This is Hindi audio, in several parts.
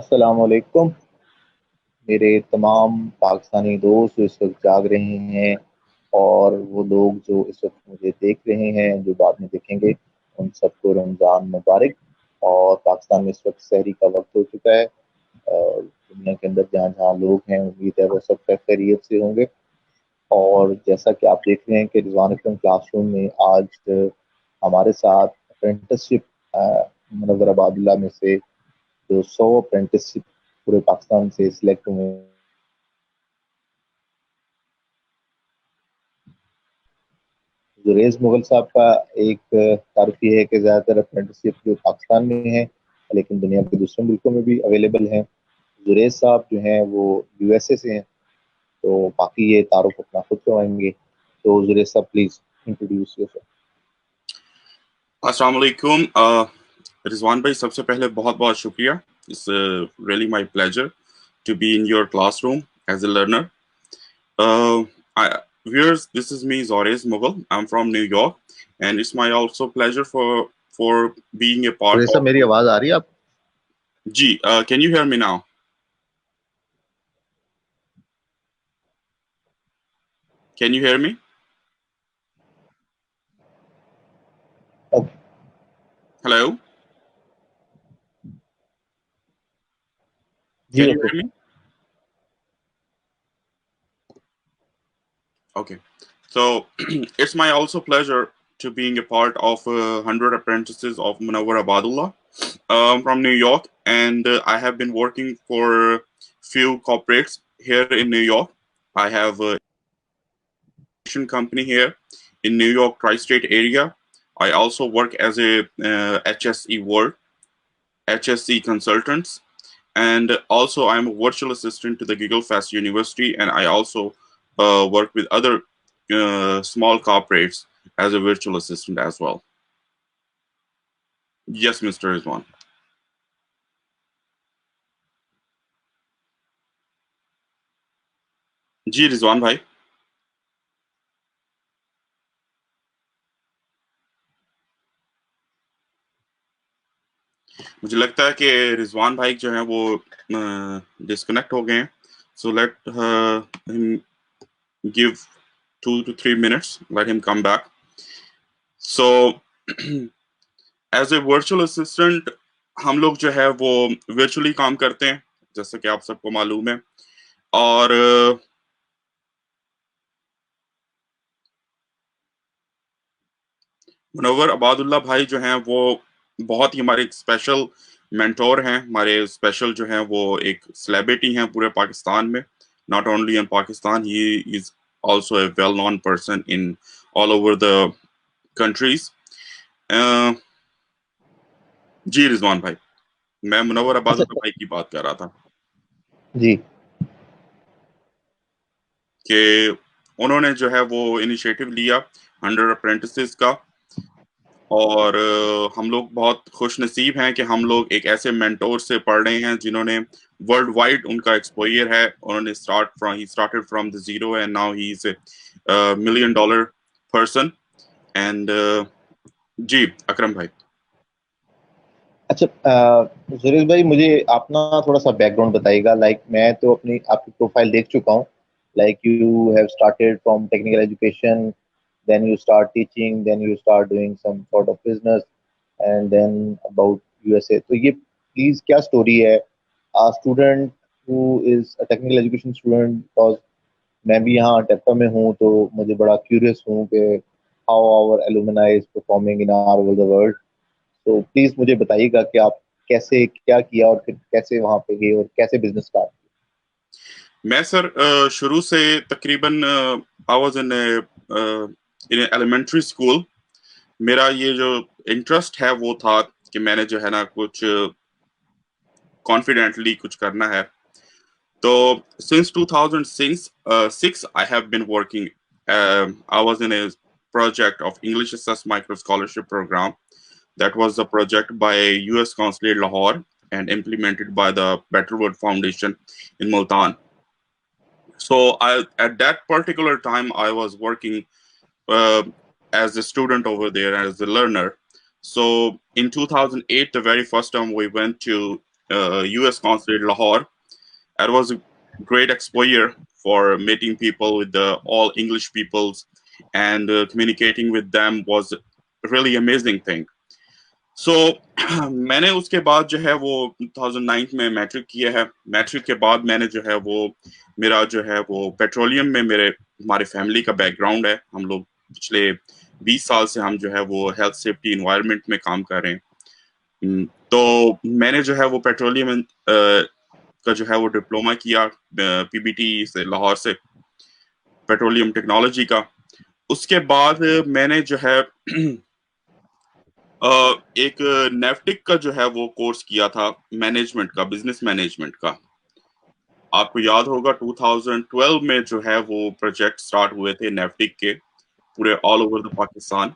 अस्सलामुअलैकुम। मेरे तमाम पाकिस्तानी दोस्त जो इस वक्त जाग रहे हैं और वो लोग जो इस वक्त मुझे देख रहे हैं, जो बाद में देखेंगे, उन सबको रमज़ान मुबारक। और पाकिस्तान में इस वक्त सहरी का वक्त हो चुका है और दुनिया के अंदर जहाँ जहाँ लोग हैं, उम्मीद है वो सब खैरियत से होंगे। और जैसा कि आप देख रहे हैं कि रिजवान अकरम क्लासरूम में आज हमारे साथ अप्रेंटिसशिप मुनव्वर आबादुल्लाह में से जो 100 अप्रेंटिसशिप पूरे पाकिस्तान से सिलेक्ट हुए हैं, जुरेज मुगल साहब का एक तारुफ ये है कि ज़्यादातर अप्रेंटिसशिप जो पाकिस्तान में है, लेकिन दुनिया के दूसरे मुल्कों में भी अवेलेबल हैं। जुरेज साहब जो हैं वो यूएसए से हैं, तो बाकी ये तारुफ अपना खुद करवाएंगे। तो जुरेज साहब प्लीज इंट्रोड्यूस योरसेल्फ। अस्सलाम वालेकुम। रिजवान भाई, सबसे पहले बहुत बहुत शुक्रिया। It's really my pleasure to be in your classroom as a learner. Viewers, this is me, Zorez Mughal. I'm from New York, and it's my also pleasure for being a part जुरेज साहब, मेरी of. आवाज आ रही है आप? Gee, can you hear me now? Can you hear me? Okay. Hello? जी Can you okay. hear me? Okay. So it's my also pleasure to being a part of 100 apprentices of Munawwar Abadullah from New York, and I have been working for few corporates here in New York. I have a company here in New York tri-state area. I also work as a HSE World HSC consultants, and also I'm a virtual assistant to the Giggle Fest University, and I also work with other small corporates as a virtual assistant as well. Yes, Mr. Rizwan. जी रिजवान भाई। मुझे लगता है कि रिजवान भाई जो हैं वो डिस्कनेक्ट हो गए हैं। So let him give 2 to 3 minutes, let him come back. So as a virtual assistant हम लोग जो है वो वर्चुअली काम करते हैं, जैसा कि आप सबको मालूम है। और मुनव्वर अबादुल्ला भाई जो हैं वो बहुत ही हमारे स्पेशल मेंटोर हैं, हमारे स्पेशल जो हैं वो एक सेलिब्रिटी हैं पूरे पाकिस्तान में। Not only in Pakistan, he is also a well known person in all over the countries. Ji Rizwan भाई, मैं मुनव्वर अच्छा। अबादुल्ला भाई की बात कर रहा था जी। कि उन्होंने जो है वो इनिशिएटिव लिया 100 अप्रेंटिसेस का। और हम लोग बहुत खुश नसीब हैं कि हम लोग एक ऐसे मेंटोर से पढ़ रहे हैं जिन्होंने वर्ल्ड वाइड उनका एक्सपोजर है। उन्होंने he started from the zero and now he is a million dollar person. And ji Akram भाई। अच्छा, सुरेश भाई, मुझे आप ना थोड़ा सा बैकग्राउंड बताइएगा। लाइक मैं तो अपनी आपकी प्रोफाइल देख चुका हूँ। Like you have started from technical education, then you start teaching, then you start doing some sort of business, and then about USA. तो ये प्लीज क्या स्टोरी है student who is a technical education student? Because मैं भी यहाँ टेप्पा में हूँ, तो मुझे बड़ा क्यूरियस हूँ कि how our alumni is performing in our the world. तो प्लीज मुझे बताइएगा कि आप कैसे क्या किया और फिर कैसे वहां पे गए और कैसे बिजनेस स्टार्ट मैं सर शुरू से तकरीबन I was in elementary school. मेरा ये जो इंटरेस्ट है वो था कि मैंने जो है ना कुछ कॉन्फिडेंटली कुछ करना है। तो since 2006 I have been working. I was in a project of English Assess Micro Scholarship Program. That was a project by US Consulate Lahore and implemented by the Better World Foundation in Multan. So at that particular time I was working uh, as a student over there, as a learner. So in 2008, the very first time we went to US consulate Lahore. It was a great exposure for meeting people with the all English peoples, and communicating with them was really amazing thing. So मैंने उसके बाद जो है वो 2009 में मैट्रिक किया है. मैट्रिक के बाद मैंने जो है वो मेरा जो है वो पेट्रोलियम में हमारे फैमिली का बैकग्राउंड है. हम लोग पिछले 20 साल से हम जो है वो हेल्थ सेफ्टी इन्वायरमेंट में काम कर रहे हैं. तो मैंने जो है वो पेट्रोलियम का जो है वो डिप्लोमा किया पीबीटी से, लाहौर से, पेट्रोलियम टेक्नोलॉजी का. उसके बाद मैंने जो है एक नेफ्टिक का जो है वो कोर्स किया था मैनेजमेंट का, बिजनेस मैनेजमेंट का. आपको याद होगा 2012 में जो है वो प्रोजेक्ट स्टार्ट हुए थे नेफ्टिक के पूरे ऑल ओवर द पाकिस्तान.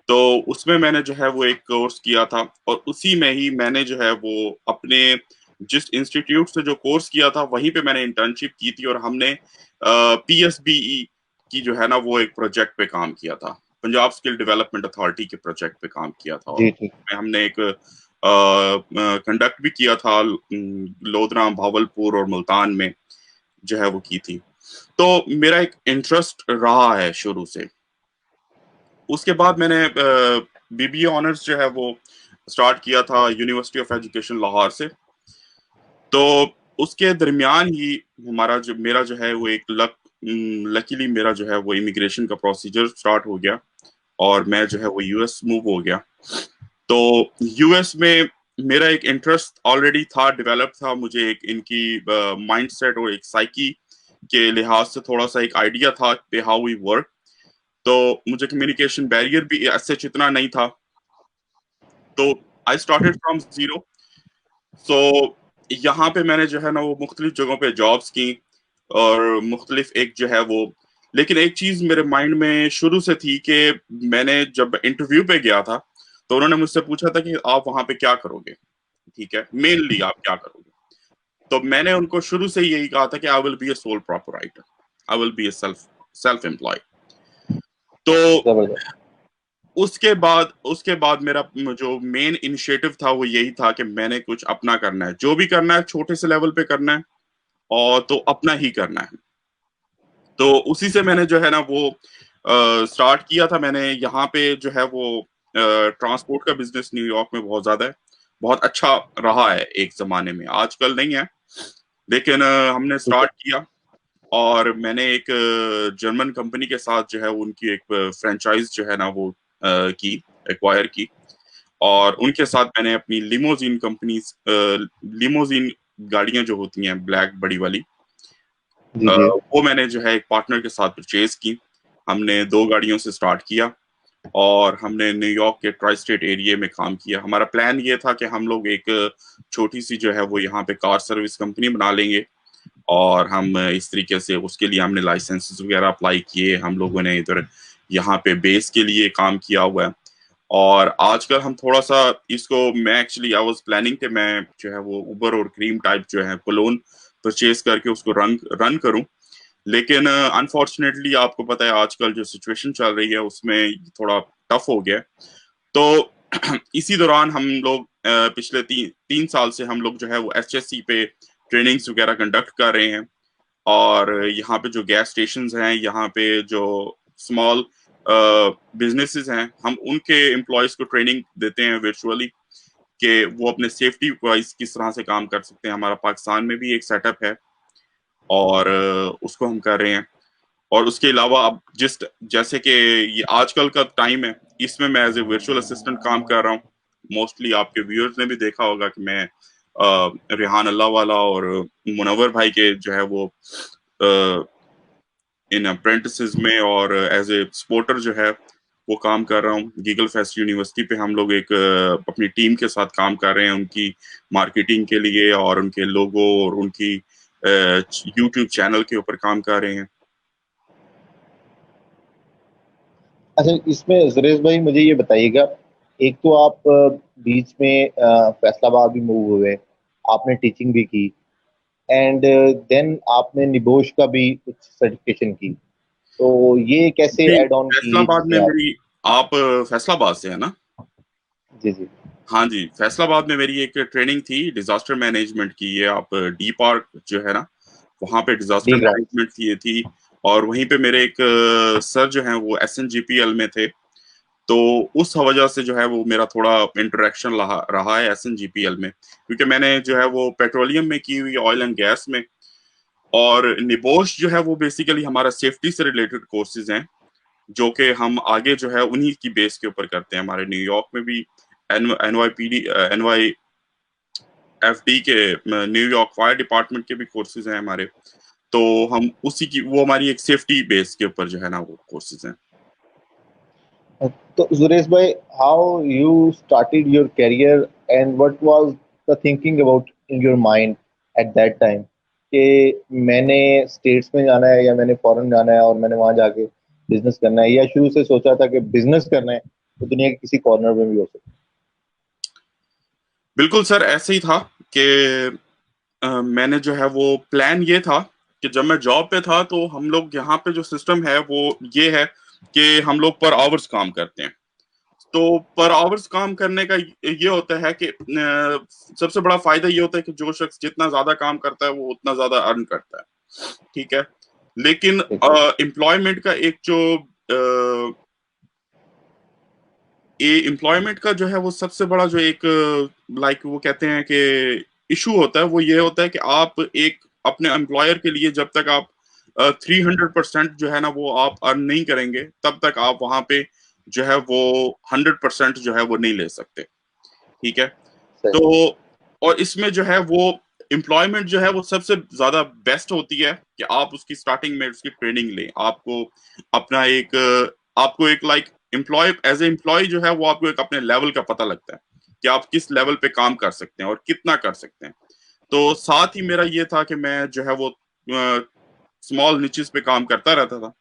तो उसमें मैंने जो है वो एक कोर्स किया था, और उसी में ही मैंने जो है वो अपने जिस इंस्टीट्यूट से जो कोर्स किया था वहीं पे मैंने इंटर्नशिप की थी, और हमने पीएसबीई की जो है ना वो एक प्रोजेक्ट पे काम किया था, पंजाब स्किल डेवलपमेंट अथॉरिटी के प्रोजेक्ट पे काम किया था. और हमने एक कंडक्ट भी किया था लोधरा, भावलपुर और मुल्तान में जो है वो की थी. तो मेरा एक इंटरेस्ट रहा है शुरू से. उसके बाद मैंने बीबीए ऑनर्स जो है वो स्टार्ट किया था यूनिवर्सिटी ऑफ एजुकेशन लाहौर से. तो उसके दरमियान ही मेरा जो है वो एक लकीली मेरा जो है वो इमिग्रेशन का प्रोसीजर स्टार्ट हो गया, और मैं जो है वो यूएस मूव हो गया. तो यूएस में मेरा एक इंटरेस्ट ऑलरेडी था, डेवलप था. मुझे एक इनकी माइंडसेट और एक साइकी के लिहाज से थोड़ा सा एक आइडिया था पे हाउ वी वर्क. तो मुझे कम्युनिकेशन बैरियर भी ऐसे इतना नहीं था. तो आई स्टार्टेड फ्रॉम जीरो. सो यहाँ पे मैंने जो है ना वो मुख्तलिफ जगहों पे जॉब्स की, और मुख्तलिफ एक जो है वो, लेकिन एक चीज मेरे माइंड में शुरू से थी कि मैंने जब इंटरव्यू पे गया था तो उन्होंने मुझसे पूछा था कि आप वहां पे क्या करोगे, ठीक है, मेनली आप क्या करोगे. तो मैंने उनको शुरू से यही कहा था कि I will be a sole proprietor, I will be a self employ. तो उसके बाद मेरा जो मेन इनिशिएटिव था वो यही था कि मैंने कुछ अपना करना है, जो भी करना है छोटे से लेवल पे करना है, और तो अपना ही करना है. तो उसी से मैंने जो है ना वो स्टार्ट किया था. मैंने यहाँ पे जो है वो ट्रांसपोर्ट का बिजनेस न्यूयॉर्क में बहुत ज्यादा है, बहुत अच्छा रहा है एक जमाने में, आजकल नहीं है, लेकिन हमने स्टार्ट किया. और मैंने एक जर्मन कंपनी के साथ जो है उनकी एक फ्रेंचाइज जो है ना वो की एक्वायर की, और उनके साथ मैंने अपनी लिमोजिन कंपनीज, लिमोजिन गाड़ियां जो होती हैं ब्लैक बड़ी वाली, वो मैंने जो है एक पार्टनर के साथ परचेज की. हमने 2 गाड़ियों से स्टार्ट किया, और हमने न्यूयॉर्क के ट्राई स्टेट एरिया में काम किया. हमारा प्लान ये था कि हम लोग एक छोटी सी जो है वो यहाँ पे कार सर्विस कंपनी बना लेंगे, और हम इस तरीके से उसके लिए हमने लाइसेंसेस वगैरह अप्लाई किए. हम लोगों ने इधर यहाँ पे बेस के लिए काम किया हुआ है. और आजकल हम थोड़ा सा इसको, मैं एक्चुअली आई वाज प्लानिंग कि मैं जो है वो उबर और क्रीम टाइप जो है कोलोन परचेज करके उसको रन करूं, लेकिन अनफॉर्चुनेटली आपको पता है आजकल जो सिचुएशन चल रही है उसमें थोड़ा टफ हो गया. तो इसी दौरान हम लोग पिछले 3 साल से हम लोग जो है वो एचएससी पे ट्रेनिंग्स वगैरह कंडक्ट कर रहे हैं. और यहाँ पे जो गैस स्टेशंस हैं, यहाँ पे जो स्मॉल बिजनेसेस हैं, हम उनके एम्प्लॉयज को ट्रेनिंग देते हैं वर्चुअली कि वो अपने सेफ्टी वाइज किस तरह से काम कर सकते हैं. हमारा पाकिस्तान में भी एक सेटअप है, और उसको हम कर रहे हैं. और उसके अलावा अब जैसे कि ये आजकल का टाइम है, इसमें मैं एज ए वर्चुअल असिस्टेंट काम कर रहा हूँ. मोस्टली आपके व्यूअर्स ने भी देखा होगा कि मैं रेहान अल्लाह वाला और मुनव्वर भाई के जो है वो इन अप्रेंटिसेस में और एज ए सपोर्टर जो है वो काम कर रहा हूँ. गीगल फेस्ट यूनिवर्सिटी पे हम लोग एक अपनी टीम के साथ काम कर रहे हैं उनकी मार्केटिंग के लिए, और उनके लोगो और उनकी यूट्यूब चैनल के ऊपर काम कर रहे हैं. अच्छा, इसमें जुरेश भाई मुझे ये बताइएगा, एक तो आप बीच में फैसलाबाद भी मूव हुए, आपने टीचिंग भी की, एंड देन आपने निबोश का भी कुछ सर्टिफिकेशन की, तो ये कैसे ऐड ऑन की फैसलाबाद में आप? मेरी, आप फैसलाबाद से है ना? जी जी. हाँ जी, फैसलाबाद में मेरी एक ट्रेनिंग थी डिजास्टर मैनेजमेंट की। ये आप डी पार्क जो है ना, वहाँ पे डिजास्टर डी ग्राउंड। मैनेजमेंट की ये थी। और वहीं पे मेरे एक सर जो हैं वो SNGPL में थे। तो उस वजह से जो है वो मेरा थोड़ा इंटरेक्शन रहा है SNGPL में, क्योंकि मैंने जो है वो पेट्रोलियम में की हुई, ऑयल एंड गैस में। और निबोश जो है वो बेसिकली हमारा सेफ्टी से रिलेटेड कोर्सेज हैं, जो कि हम आगे जो है उन्हीं की बेस के ऊपर करते हैं। हमारे न्यूयॉर्क में भी NYPD NYFD के न्यूयॉर्क फायर डिपार्टमेंट के भी कोर्सेज हैं हमारे। तो हम उसी की, वो हमारी एक सेफ्टी बेस के ऊपर जो है ना वो कोर्सेज हैं। तो सुरेश भाई, how you started your career and what was the thinking about in your mind at that time कि मैंने स्टेट्स में जाना है या मैंने फॉरेन जाना है और मैंने वहां जाके बिजनेस करना है, या शुरू से सोचा था कि बिजनेस करना है तो दुनिया के किसी कॉर्नर में भी हो सकता बिल्कुल सर, ऐसे ही था कि मैंने जो है वो प्लान ये था कि जब मैं जॉब पे था तो हम लोग यहाँ पे जो सिस्टम है वो ये है कि हम लोग पर आवर्स काम करते हैं। तो पर आवर्स काम करने का ये होता है कि सबसे बड़ा फायदा ये होता है कि जो शख्स जितना ज्यादा काम करता है वो उतना ज्यादा अर्न करता है, ठीक है। लेकिन है? ठीक है। एम्प्लॉयमेंट का एक जो एम्प्लॉयमेंट का जो है वो सबसे बड़ा जो एक लाइक वो कहते हैं कि इशू होता है, वो ये होता है कि आप एक अपने एम्प्लॉयर के लिए जब तक आप 300% जो है ना वो आप अर्न नहीं करेंगे, तब तक आप वहां पे जो है वो 100% जो है वो नहीं ले सकते, ठीक है। तो सही। और इसमें जो है वो एम्प्लॉयमेंट जो है वो सबसे ज्यादा बेस्ट होती है कि आप उसकी स्टार्टिंग में उसकी ट्रेनिंग लें। आपको अपना एक आपको एक like employ as a employ जो है वो आपको एक अपने लेवल का पता लगता है कि आप किस लेवल पे काम कर सकते हैं और कितना कर सकते हैं। तो साथ ही मेरा ये था कि मैं जो है वो स्मॉल निचेस पे काम करता रहता था,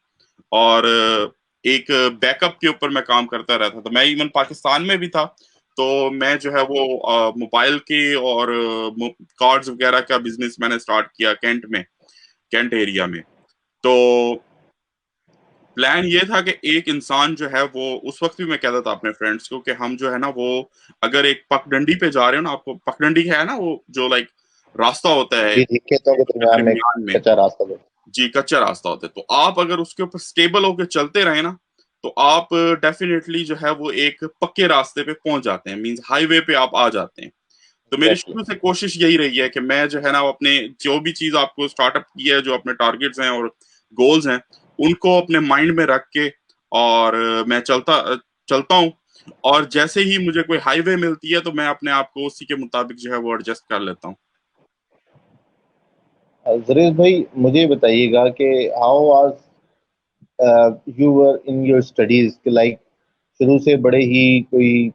और एक बैकअप के ऊपर मैं काम करता रहता था। मैं इवन पाकिस्तान में भी था, तो मैं जो है वो मोबाइल के और कार्ड्स वगैरह का बिजनेस मैंने स्टार्ट किया कैंट में, कैंट एरिया में। तो प्लान ये था कि एक इंसान जो है वो, उस वक्त भी मैं कहता था अपने फ्रेंड्स को कि हम जो है ना वो, अगर एक पगडंडी पे जा रहे हो ना, आपको पगडंडी है ना वो जो लाइक रास्ता होता है जी जी, खेतों के दरमियान में दरमियान में, कच्चा रास्ता दो। जी कच्चा रास्ता होता है, तो आप अगर उसके ऊपर स्टेबल होकर चलते रहे ना, तो आप डेफिनेटली जो है वो एक पक्के रास्ते पे पहुंच जाते हैं, मींस हाईवे पे आप आ जाते हैं। तो मेरी एग्जैक्टली। शुरू से कोशिश यही रही है कि मैं जो है ना अपने जो भी चीज आपको स्टार्टअप की है, जो अपने टारगेट्स हैं और गोल्स हैं, उनको अपने माइंड में रख के और मैं चलता हूँ। और जैसे ही मुझे कोई हाईवे मिलती है तो मैं अपने आप को उसी के मुताबिक जो है वो एडजस्ट कर लेता हूँ। जरीस भाई, मुझे बताइएगा कि how was you were in your studies, like शुरू से बड़े ही कोई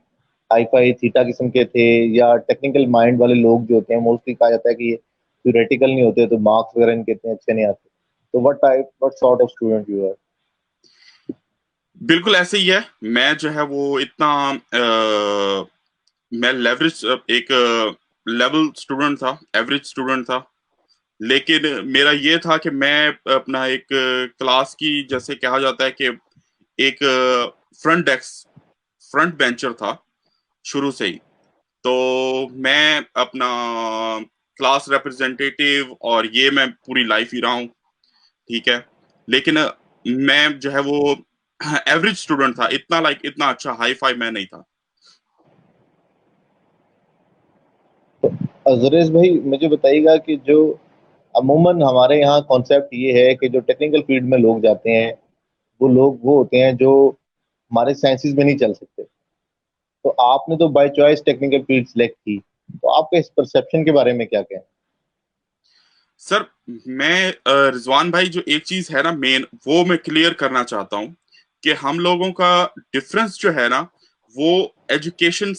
हाई फाई थीटा किस्म के थे, या टेक्निकल माइंड वाले लोग जो होते हैं मोस्टली कहा जाता है कि ये थ्योरेटिकल नहीं होते तो मार्क्स वगैरह इनके इतने अच्छे नहीं आते, तो what sort of student you are? बिल्कुल ऐसे ही है। मैं जो है वो इतना मैं लेवरेज एक लेवल स्टूडेंट था, एवरेज स्टूडेंट था। लेकिन मेरा ये था कि मैं अपना एक क्लास की, जैसे कहा जाता है कि एक फ्रंट डेस्क फ्रंट बेंचर था शुरू से ही। तो मैं अपना क्लास रिप्रेजेंटेटिव और ये मैं पूरी लाइफ ही रहा हूँ, ठीक है। लेकिन मैं जो है वो एवरेज स्टूडेंट था, इतना लाइक इतना अच्छा हाई फाई मैं नहीं था। जुरेश भाई, मुझे बताइएगा कि जो अमूमन हमारे यहाँ कॉन्सेप्ट ये है कि जो टेक्निकल फील्ड में लोग जाते हैं वो लोग वो होते हैं जो हमारे साइंसेज में नहीं चल सकते। तो आपने तो by choice technical field select की, तो आपके इस परसेप्शन के बारे में क्या कहना सर, मैं रिजवान भाई, जो एक चीज है ना मेन, वो मैं क्लियर करना चाहता हूँ कि हम लोगों का डिफरेंस जो है ना, वो एजुकेशन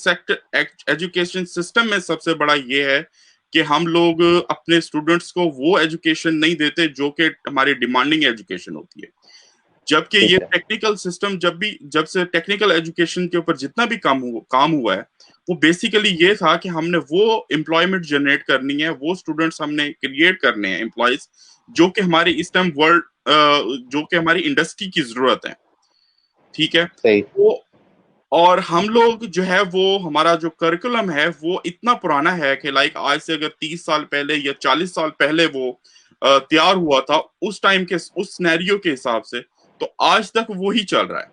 सिस्टम में सबसे बड़ा ये है कि हम लोग अपने स्टूडेंट्स को वो एजुकेशन नहीं देते जो कि हमारी डिमांडिंग एजुकेशन होती है। जबकि ठीक ये है? टेक्निकल सिस्टम जब से टेक्निकल एजुकेशन के ऊपर जितना भी काम हुआ है, वो बेसिकली ये था कि हमने वो एम्प्लॉयमेंट जनरेट करनी है, वो स्टूडेंट्स हमने क्रिएट करने हैं, एम्प्लॉयज, जो कि हमारी इस टाइम वर्ल्ड जो कि हमारी इंडस्ट्री की जरूरत है, ठीक है। सही। वो और हम लोग जो है वो हमारा जो करिकुलम है वो इतना पुराना है कि लाइक आज से अगर 30 साल पहले या 40 साल पहले वो तैयार हुआ था उस टाइम के उस सिनेरियो के हिसाब से, तो आज तक वो ही चल रहा है।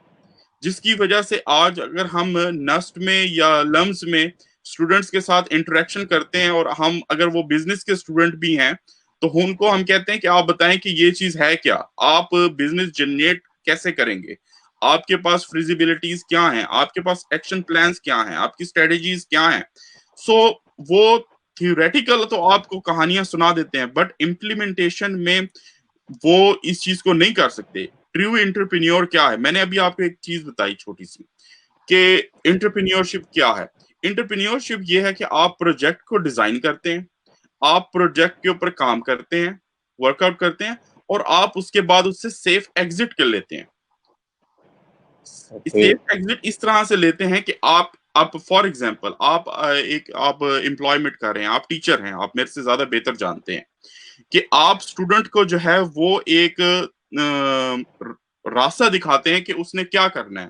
जिसकी वजह से आज अगर हम नस्ट में या लम्स में स्टूडेंट्स के साथ इंटरेक्शन करते हैं और हम अगर वो बिजनेस के स्टूडेंट भी हैं तो उनको हम कहते हैं कि आप बताएं कि ये चीज है क्या, आप बिजनेस जनरेट कैसे करेंगे, आपके पास फिजिबिलिटीज क्या हैं, आपके पास एक्शन प्लान्स क्या हैं, आपकी स्ट्रेटेजीज क्या हैं। सो वो थियोरेटिकल तो आपको कहानियां सुना देते हैं बट इम्प्लीमेंटेशन में वो इस चीज को नहीं कर सकते। ट्रू एंटरप्रेन्योर क्या है, मैंने अभी आपको एक चीज बताई छोटी सी कि एंटरप्रेन्योरशिप क्या है। एंटरप्रेन्योरशिप ये है कि आप प्रोजेक्ट को डिजाइन करते हैं, आप प्रोजेक्ट के ऊपर काम करते हैं, वर्कआउट करते हैं और आप उसके बाद उससे सेफ एग्जिट कर लेते हैं। ओके। सेफ एग्जिट इस तरह से लेते हैं कि आप फॉर एग्जांपल आप एम्प्लॉयमेंट कर रहे हैं, आप टीचर हैं, आप मेरे से ज्यादा बेहतर जानते हैं कि आप स्टूडेंट को जो है वो एक रास्ता दिखाते हैं कि उसने क्या करना है,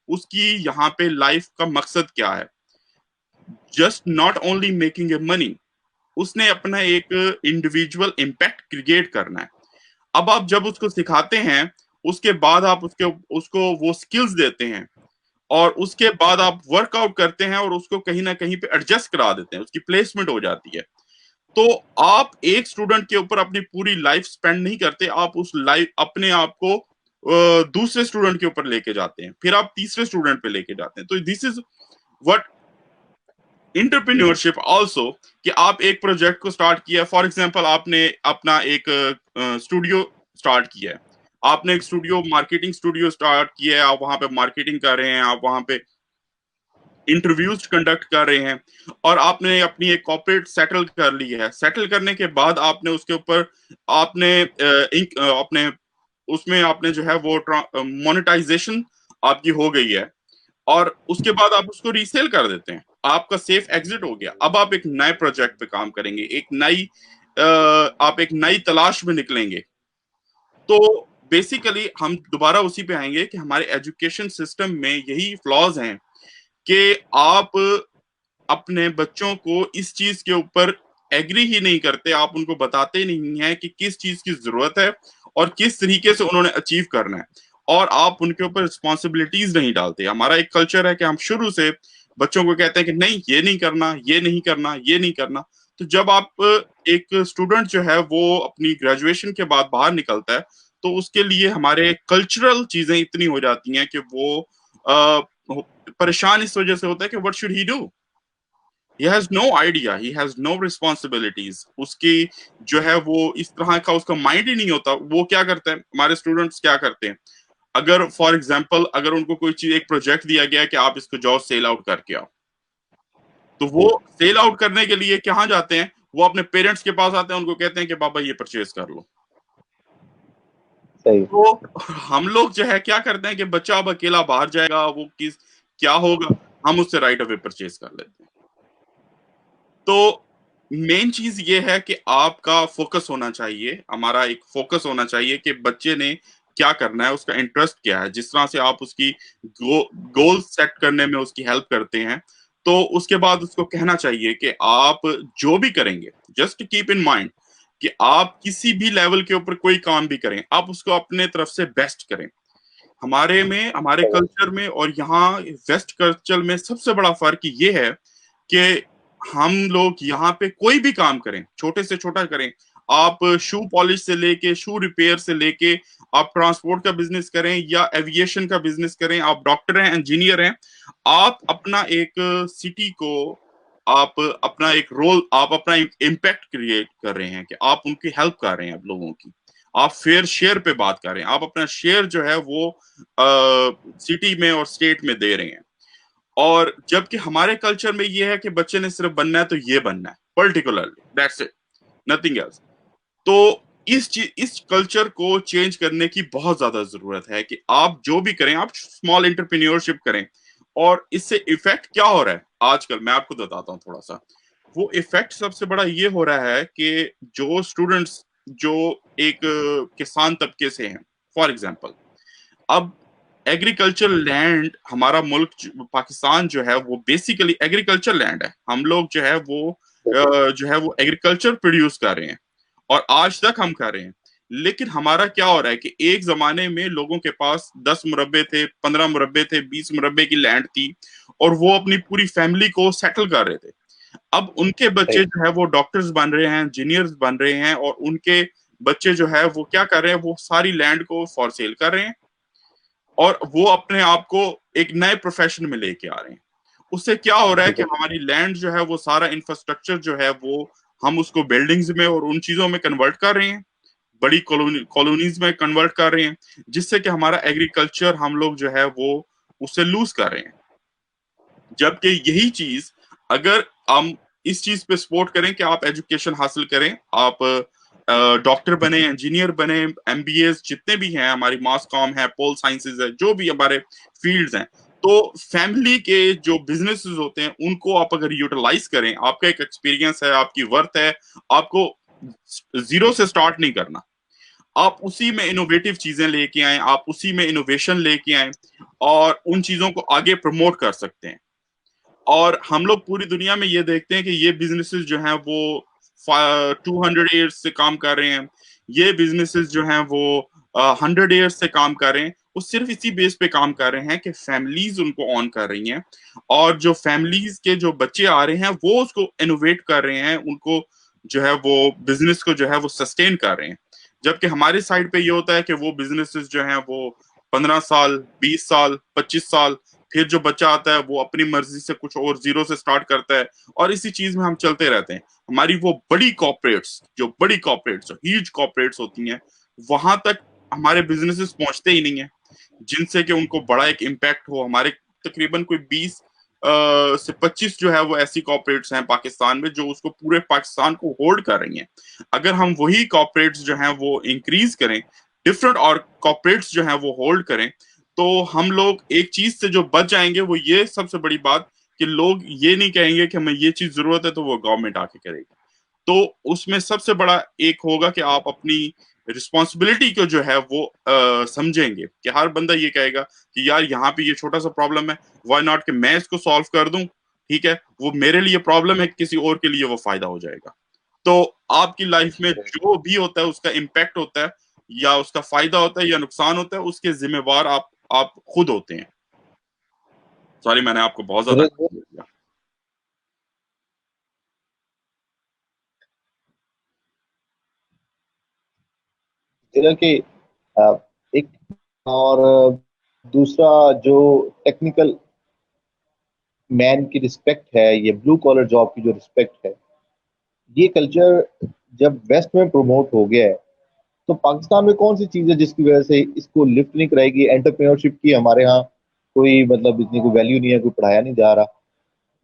उसकी यहाँ पे लाइफ का मकसद क्या है। Just not only making a money, उसने अपना एक इंडिविजुअल इम्पैक्ट क्रिएट करना है। अब आप जब उसको सिखाते हैं उसके बाद आप उसको वो स्किल्स देते हैं और उसके बाद आप वर्कआउट करते हैं और उसको कहीं ना कहीं पे एडजस्ट करा देते हैं, उसकी प्लेसमेंट हो जाती है। तो आप एक स्टूडेंट के ऊपर अपनी पूरी लाइफ स्पेंड नहीं करते, आप उस लाइफ अपने आप को दूसरे स्टूडेंट के ऊपर लेके जाते हैं, फिर आप तीसरे स्टूडेंट पे लेके जाते हैं। तो this is what entrepreneurship also, कि आप एक प्रोजेक्ट को स्टार्ट किया, फॉर एग्जांपल आपने अपना एक स्टूडियो स्टार्ट किया है, आपने एक स्टूडियो मार्केटिंग स्टूडियो स्टार्ट किया है, आप वहां पे मार्केटिंग कर रहे हैं, आप वहां पे इंटरव्यूज कंडक्ट कर रहे हैं और आपने अपनी एक कॉर्पोरेट सेटल कर ली है। सेटल करने के बाद आपने उसके ऊपर आपने अपने उसमें आपने जो है वो मोनेटाइजेशन आपकी हो गई है और उसके बाद आप उसको रीसेल कर देते हैं, आपका सेफ एग्जिट हो गया। अब आप एक नए प्रोजेक्ट पे काम करेंगे, आप एक नई तलाश में निकलेंगे। तो बेसिकली हम दोबारा उसी पे आएंगे कि हमारे एजुकेशन सिस्टम में यही फ्लॉज हैं कि आप अपने बच्चों को इस चीज के ऊपर एग्री ही नहीं करते, आप उनको बताते नहीं हैं कि किस चीज की जरूरत है और किस तरीके से उन्होंने अचीव करना है, और आप उनके ऊपर रिस्पॉन्सिबिलिटीज नहीं डालते। हमारा एक कल्चर है कि हम शुरू से बच्चों को कहते हैं कि नहीं ये नहीं करना, ये नहीं करना, ये नहीं करना। तो जब आप एक स्टूडेंट जो है वो अपनी ग्रेजुएशन के बाद बाहर निकलता है तो उसके लिए हमारे कल्चरल चीजें इतनी हो जाती हैं कि वो परेशान इस वजह से होता है कि what should he do, he has no idea, he has no responsibilities, उसकी जो है वो इस तरह का उसका माइंड ही नहीं होता। वो क्या करते हैं, हमारे स्टूडेंट्स क्या करते हैं, अगर फॉर एग्जांपल अगर उनको कोई चीज एक प्रोजेक्ट दिया गया है कि आप इसको जाओ सेल आउट करके आओ, तो वो सेल आउट करने के लिए कहाँ जाते हैं, वो अपने पेरेंट्स के पास आते हैं, उनको कहते हैं कि बाबा ये परचेज कर लो। सही। तो हम लोग जो है क्या करते हैं कि बच्चा अब अकेला बाहर जाएगा, वो किस क्या होगा, हम उससे राइट अवे परचेज कर लेते हैं। तो मेन चीज ये है कि आपका फोकस होना चाहिए, हमारा एक फोकस होना चाहिए कि बच्चे ने क्या करना है, उसका इंटरेस्ट क्या है। जिस तरह से आप उसकी गोल सेट करने में उसकी हेल्प करते हैं, तो उसके बाद उसको कहना चाहिए कि आप जो भी करेंगे जस्ट कीप इन माइंड कि आप किसी भी लेवल के ऊपर कोई काम भी करें, आप उसको अपने तरफ से बेस्ट करें। हमारे कल्चर में और यहाँ वेस्ट कल्चर में सबसे बड़ा फर्क ये है कि हम लोग यहाँ पे कोई भी काम करें, छोटे से छोटा करें, आप शू पॉलिश से लेके शू रिपेयर से लेके आप ट्रांसपोर्ट का बिजनेस करें या एविएशन का बिजनेस करें, आप डॉक्टर हैं, इंजीनियर हैं, आप अपना एक सिटी को, आप अपना एक रोल, आप अपना इम्पैक्ट क्रिएट कर रहे हैं कि आप उनकी हेल्प कर रहे हैं, आप लोगों की, आप फेयर शेयर पे बात कर रहे हैं, आप अपना शेयर जो है वो सिटी में और स्टेट में दे रहे हैं। और जबकि हमारे कल्चर में ये है कि बच्चे ने सिर्फ बनना है तो ये बनना है particularly, that's it, nothing else. तो इस कल्चर को चेंज करने की बहुत ज्यादा जरूरत है कि आप जो भी करें, आप स्मॉल एंटरप्रेन्योरशिप करें। और इससे इफेक्ट क्या हो रहा है आजकल, मैं आपको बताता हूँ थोड़ा सा। वो इफेक्ट सबसे बड़ा ये हो रहा है कि जो स्टूडेंट्स जो एक किसान तबके से हैं, फॉर एग्जाम्पल, अब एग्रीकल्चर लैंड, हमारा मुल्क पाकिस्तान जो है वो बेसिकली एग्रीकल्चर लैंड है। हम लोग जो है वो एग्रीकल्चर प्रोड्यूस कर रहे हैं और आज तक हम कर रहे हैं। लेकिन हमारा क्या हो रहा है कि एक जमाने में लोगों के पास 10 मुरब्बे थे, 15 मुरब्बे थे, 20 मुरब्बे की लैंड थी और वो अपनी पूरी फैमिली को सेटल कर रहे थे। अब उनके बच्चे जो है वो डॉक्टर्स बन रहे हैं, इंजीनियर्स बन रहे हैं, और उनके बच्चे जो है वो क्या कर रहे हैं, वो सारी लैंड को फॉर सेल कर रहे हैं और वो अपने आप को एक नए प्रोफेशन में लेके आ रहे हैं। उससे क्या हो रहा है कि हमारी लैंड जो है वो सारा इंफ्रास्ट्रक्चर जो है वो हम उसको बिल्डिंग्स में और उन चीजों में कन्वर्ट कर रहे हैं, बड़ी कॉलोनीज में कन्वर्ट कर रहे हैं, जिससे कि हमारा एग्रीकल्चर हम लोग जो है वो उससे लूज कर रहे हैं। जबकि यही चीज अगर हम इस चीज पे सपोर्ट करें कि आप एजुकेशन हासिल करें, आप डॉक्टर बने, इंजीनियर बने, एमबीए जितने भी हैं, हमारी मास कॉम है, पोल साइंसेज है, जो भी हमारे फील्ड्स हैं, तो फैमिली के जो बिजनेसेस होते हैं उनको आप अगर यूटिलाइज करें, आपका एक एक्सपीरियंस है, आपकी वर्थ है, आपको जीरो से स्टार्ट नहीं करना, आप उसी में इनोवेटिव चीजें लेके आए, आप उसी में इनोवेशन लेके आए और उन चीजों को आगे प्रमोट कर सकते हैं। और हम लोग पूरी दुनिया में ये देखते हैं कि ये बिजनेसेस जो हैं वो 200 ईयर्स से काम कर रहे हैं, ये बिजनेसेस जो हैं वो 100 ईयर्स से काम कर रहे हैं। वो सिर्फ इसी बेस पे काम कर रहे हैं कि फैमिलीज उनको ऑन कर रही हैं और जो फैमिलीज के जो बच्चे आ रहे हैं वो उसको इनोवेट कर रहे हैं, उनको जो है वो बिजनेस को जो है वो सस्टेन कर रहे हैं। जबकि हमारे साइड पे ये होता है कि वो बिजनेसेस जो हैं वो 15 साल, 20 साल, 25 साल, फिर जो बच्चा आता है वो अपनी मर्जी से कुछ और जीरो से स्टार्ट करता है और इसी चीज में हम चलते रहते हैं। हमारी वो बड़ी कॉर्पोरेट्स जो ह्यूज कॉर्पोरेट्स होती हैं, वहां तक हमारे बिजनेसेस पहुंचते ही नहीं है जिनसे कि उनको बड़ा एक इम्पैक्ट हो। हमारे तकरीबन कोई 20 से 25 जो है वो ऐसी कॉर्पोरेट्स हैं पाकिस्तान में जो उसको पूरे पाकिस्तान को होल्ड कर रही हैं। अगर हम वही कॉर्पोरेट्स जो हैं वो इंक्रीज करें, डिफरेंट और कॉर्पोरेट्स जो हैं वो होल्ड करें, तो हम लोग एक चीज से जो बच जाएंगे वो ये सबसे बड़ी बात कि लोग ये नहीं कहेंगे कि हमें ये चीज जरूरत है तो वो गवर्नमेंट आके करेगी। तो उसमें सबसे बड़ा एक होगा कि आप अपनी रिस्पॉन्सिबिलिटी को जो है वो समझेंगे कि हर बंदा ये कहेगा कि यार यहाँ पे ये छोटा सा प्रॉब्लम है, व्हाई नॉट कि मैं इसको सॉल्व कर दूं, ठीक है, वो मेरे लिए प्रॉब्लम है, किसी और के लिए वो फायदा हो जाएगा। तो आपकी लाइफ में जो भी होता है उसका इम्पैक्ट होता है या उसका फायदा होता है या नुकसान होता है, उसके जिम्मेवार आप खुद होते हैं। सॉरी मैंने आपको बहुत ज्यादा दिया। जगह कि एक और दूसरा जो टेक्निकल मैन की रिस्पेक्ट है, ये ब्लू कॉलर जॉब की जो रिस्पेक्ट है, ये कल्चर जब वेस्ट में प्रमोट हो गया है, तो पाकिस्तान में कौन सी चीज है जिसकी वजह से इसको लिफ्ट नहीं कराएगी? एंटरप्रेन्योरशिप की हमारे यहाँ कोई मतलब इतनी कोई वैल्यू नहीं है, कोई पढ़ाया नहीं जा रहा,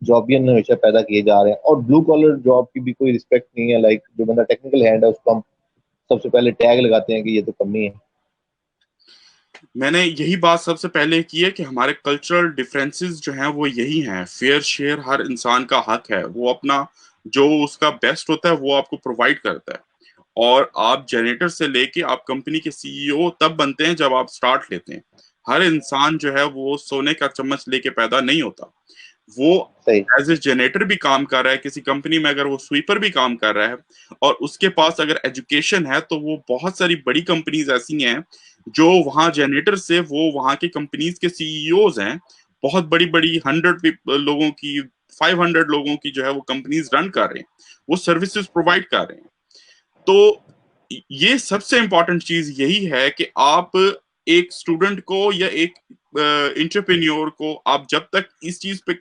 जॉबियन हमेशा पैदा किए जा रहे हैं और ब्लू कॉलर जॉब की भी कोई रिस्पेक्ट नहीं है। लाइक जो बंदा टेक्निकल हैंड है उसको हम सबसे पहले टैग लगाते हैं कि ये तो कमी है। मैंने यही बात सबसे पहले की है कि हमारे कल्चरल डिफरेंसेस जो हैं वो यही हैं। फेयर शेयर हर इंसान का हक है, वो अपना जो उसका बेस्ट होता है वो आपको प्रोवाइड करता है। और आप जनरेटर से लेके आप कंपनी के सीईओ तब बनते हैं जब आप स्टार्ट लेते हैं। हर इंसान जो है वो सोने का चम्मच लेके पैदा नहीं होता। वो सही। एज ए जनरेटर भी काम कर रहा है किसी कंपनी में, अगर वो स्वीपर भी काम कर रहा है और उसके पास अगर एजुकेशन है, तो वो बहुत सारी बड़ी कंपनीज ऐसी हैं जो वहाँ जनरेटर से वो वहाँ की कंपनीज के सीईओज हैं। बहुत बड़ी बड़ी 100 लोगों की, 500 लोगों की जो है वो कंपनीज रन कर रहे हैं, वो सर्विसेज प्रोवाइड कर रहे हैं। तो ये सबसे इंपॉर्टेंट चीज यही है कि आप एक स्टूडेंट को या एक इंटरप्रेन्योर को आप जब तक इस चीज पे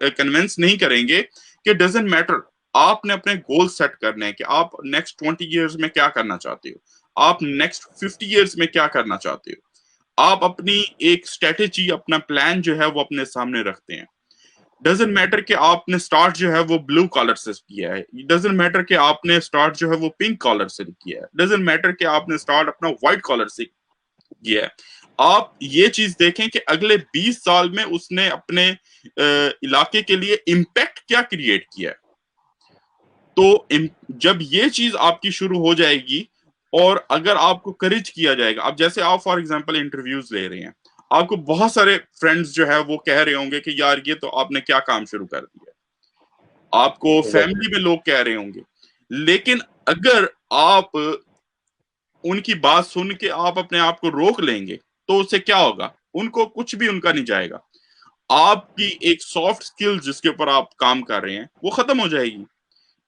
कन्विंस नहीं करेंगे कि डजेंट मैटर, आपने अपने गोल सेट करने हैं कि आप नेक्स्ट 20 ईयर्स में क्या करना चाहते हो, आप नेक्स्ट 50 ईयर्स में क्या करना चाहते हो, आप अपनी एक स्ट्रेटेजी, अपना प्लान जो है वो अपने सामने रखते हैं। डजेंट मैटर कि आपने स्टार्ट जो है वो ब्लू कॉलर से किया है, डजेंट मैटर कि आपने स्टार्ट जो है वो पिंक कॉलर से किया है, डजेंट मैटर कि आपने स्टार्ट अपना व्हाइट कॉलर से किया है। आप ये चीज देखें कि अगले 20 साल में उसने अपने इलाके के लिए इम्पैक्ट क्या क्रिएट किया है। तो जब ये चीज आपकी शुरू हो जाएगी और अगर आपको करेज किया जाएगा, अब जैसे आप फॉर एग्जांपल इंटरव्यूज ले रहे हैं, आपको बहुत सारे फ्रेंड्स जो है वो कह रहे होंगे कि यार ये तो आपने क्या काम शुरू कर दिया, आपको एग्जैक्टली। फैमिली में लोग कह रहे होंगे। लेकिन अगर आप उनकी बात सुन के आप अपने आप को रोक लेंगे तो उससे क्या होगा, उनको कुछ भी उनका नहीं जाएगा। आपकी एक सॉफ्ट स्किल जिसके ऊपर आप काम कर रहे हैं वो खत्म हो जाएगी।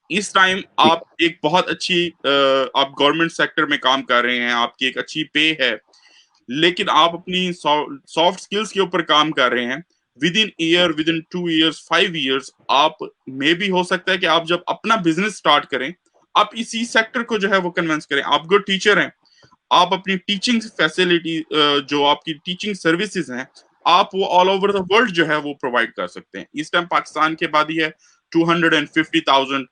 इस टाइम जी। आप एक बहुत अच्छी आप गवर्नमेंट सेक्टर में काम कर रहे हैं, आपकी एक अच्छी पे है, लेकिन आप अपनी सॉफ्ट स्किल्स के ऊपर काम कर रहे हैं। With in year, with in 2 years, 5 years, आप मे भी हो सकता है कि आप जब अपना बिजनेस स्टार्ट करें, आप इसी सेक्टर को जो है वो कन्विंस करें। आप गुड टीचर हैं, आप अपनी टीचिंग फैसिलिटी, जो आपकी टीचिंग सर्विसेज हैं, आप वो ऑल ओवर द वर्ल्ड जो है वो प्रोवाइड कर सकते हैं। इस टाइम पाकिस्तान की आबादी है 250,000,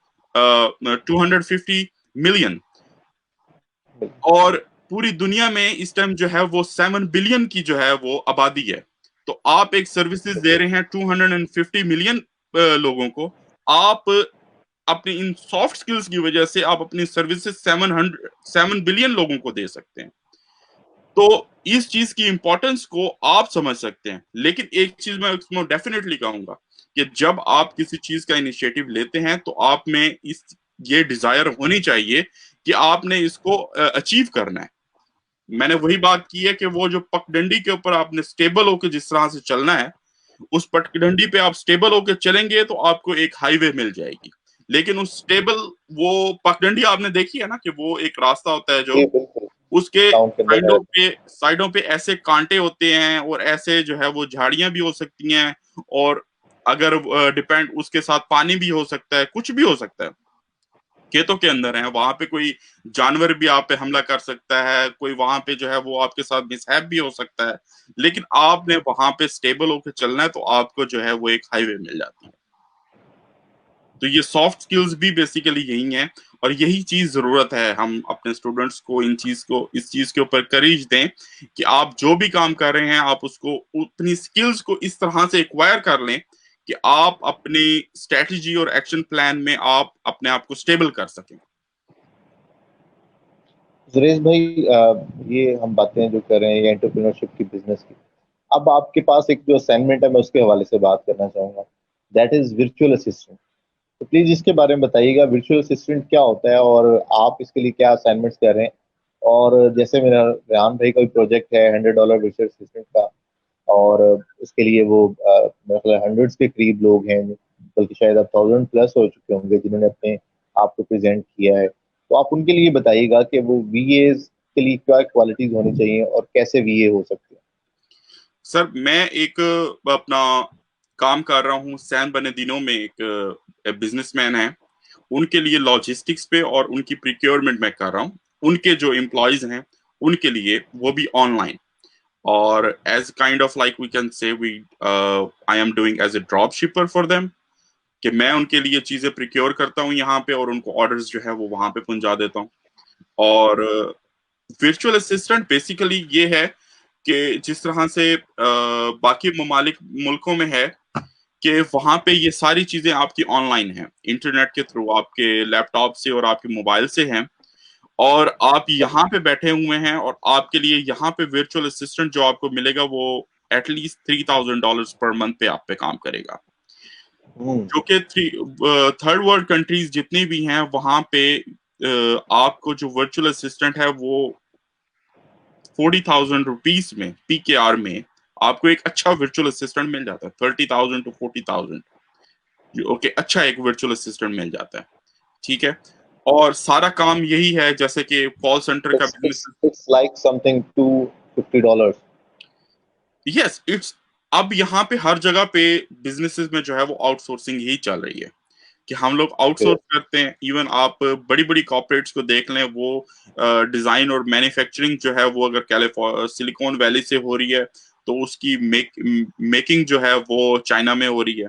250 million, और पूरी दुनिया में इस टाइम जो है वो 7 बिलियन की जो है वो आबादी है। तो आप एक सर्विसेज दे रहे हैं 250 मिलियन लोगों को। आप अपनी इन सॉफ्ट स्किल्स की वजह से आप अपनी सर्विसेज 7 बिलियन लोगों को दे सकते हैं। तो इस चीज की इंपॉर्टेंस को आप समझ सकते हैं। लेकिन एक चीज मैं इसमें डेफिनेटली कहूंगा कि जब आप किसी चीज का इनिशिएटिव लेते हैं तो आप में इस ये डिजायर होनी चाहिए कि आपने इसको अचीव करना है। मैंने वही बात की है कि वो जो पगडंडी के ऊपर आपने स्टेबल होकर जिस तरह से चलना है, उस पगडंडी पे आप स्टेबल होकर चलेंगे तो आपको एक हाईवे मिल जाएगी। लेकिन उस स्टेबल, वो पगडंडी आपने देखी है ना कि वो एक रास्ता होता है जो जी बिल्कुल। उसके टाउन के अंदर है। साइडों पे ऐसे कांटे होते हैं और ऐसे जो है वो झाड़ियां भी हो सकती हैं, और अगर डिपेंड उसके साथ पानी भी हो सकता है, कुछ भी हो सकता है। खेतों के अंदर है, वहां पे कोई जानवर भी आप पे हमला कर सकता है, कोई वहां पे जो है वो आपके साथ मिसहैप भी हो सकता है। लेकिन आपने वहां पे स्टेबल होकर चलना है तो आपको जो है वो एक हाईवे मिल जाती है। तो ये सॉफ्ट स्किल्स भी बेसिकली यही हैं, और यही चीज जरूरत है हम अपने स्टूडेंट्स को इन चीज को इस चीज के ऊपर करेज दें कि आप जो भी काम कर रहे हैं आप उसको अपनी स्किल्स को इस तरह से एक्वायर कर लें कि आप अपनी स्ट्रेटजी और एक्शन प्लान में आप अपने आप को स्टेबल कर सकें। सुरेश भाई, ये हम बातें जो कर रहे हैं ये एंटरप्रेन्योरशिप की, बिजनेस की। अब आपके पास एक जो असाइनमेंट है मैं उसके हवाले से बात करना चाहूंगा, दैट इज वर्चुअल असिस्टेंट। तो प्लीज इसके बारे में बताइएगा, वर्चुअल असिस्टेंट क्या होता है और आप इसके लिए क्या असाइनमेंट्स कर रहे हैं। और जैसे मेरा रेहान भाई का भी प्रोजेक्ट है $100 वर्चुअल असिस्टेंट का, और उसके लिए वो मेरे ख्याल हंड्रेड्स के करीब लोग हैं, बल्कि शायद अब 1000+ हो चुके होंगे जिन्होंने अपने आप को प्रेजेंट किया है। तो आप उनके लिए बताइएगा कि वो वीए के लिए क्या क्वालिटीज होनी चाहिए और कैसे वीए हो सकते हैं। सर मैं एक अपना काम कर रहा हूँ, सैन बनेदिनो में एक बिजनेसमैन है, उनके लिए लॉजिस्टिक्स पे और उनकी प्रिक्योरमेंट में कर रहा हूँ। उनके जो एम्प्लॉयज हैं उनके लिए, वो भी ऑनलाइन, और as kind of like we can say we I am doing as a drop shipper for them, कि मैं उनके लिए चीजें प्रिक्योर करता हूँ यहाँ पे और उनको ऑर्डर्स जो है वो वहां पे पहुंचा देता हूँ। और वर्चुअल असिस्टेंट बेसिकली ये है कि जिस तरह से बाकी ममालिक मुल्कों में है कि वहां पे ये सारी चीजें आपकी ऑनलाइन हैं, इंटरनेट के थ्रू आपके लैपटॉप से और आपके मोबाइल से हैं, और आप यहाँ पे बैठे हुए हैं, और आपके लिए यहाँ पे वर्चुअल असिस्टेंट जो आपको मिलेगा वो एटलीस्ट $3,000 पर मंथ पे आप पे काम करेगा। हम्म। जो कि थर्ड वर्ल्ड कंट्रीज जितनी भी हैं वहां पे आपको जो वर्चुअल असिस्टेंट है वो 40,000 रुपीज में, PKR में आपको एक अच्छा वर्चुअल असिस्टेंट मिल जाता है, 30,000 to 40,000। ओके, अच्छा एक वर्चुअल असिस्टेंट मिल जाता है। ठीक है, और सारा काम यही है जैसे कि कॉल सेंटर का business. It's like something $250। Yes, it's, अब यहाँ पे हर जगह पे बिजनेसेस में जो है वो आउटसोर्सिंग ही चल रही है कि हम लोग ओके। आउटसोर्स करते हैं। इवन आप बड़ी बड़ी कॉर्पोरेट्स को देख लें, वो डिजाइन और मैन्युफैक्चरिंग जो है वो अगर सिलिकॉन वैली से हो रही है तो उसकी मेकिंग जो है वो चाइना में हो रही है।